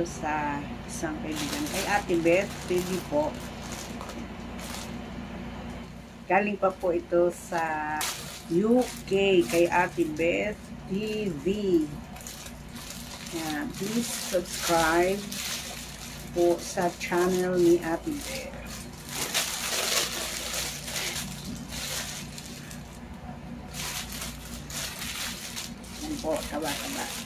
ito sa isang kaibigan. Kay Ate Beth TV po. Galing pa po ito sa UK. Kay Ate Beth TV. Yan. Please subscribe po sa channel ni Ate Beth. Yan po. Taba-taba.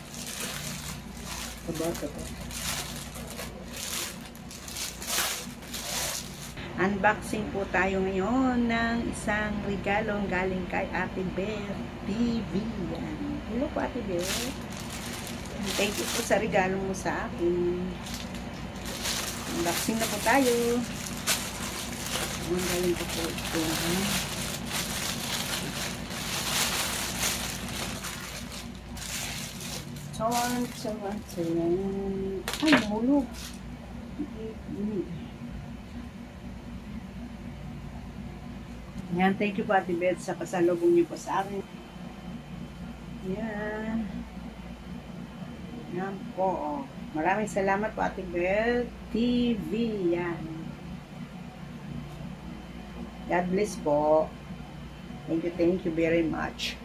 Unboxing po tayo ngayon ng isang regalong galing kay Ate Beth TV. Yan. Hello po Ate Beth. Thank you po sa regalo mo sa akin. Unboxing na po tayo. Galing po po ito. Ay, mahulog. Yan, thank you po Ate Beth sa pasalubong niyo po sa akin. Yan. Yan po. Maraming salamat po Ate Beth TV. Yan. God bless po. Thank you very much.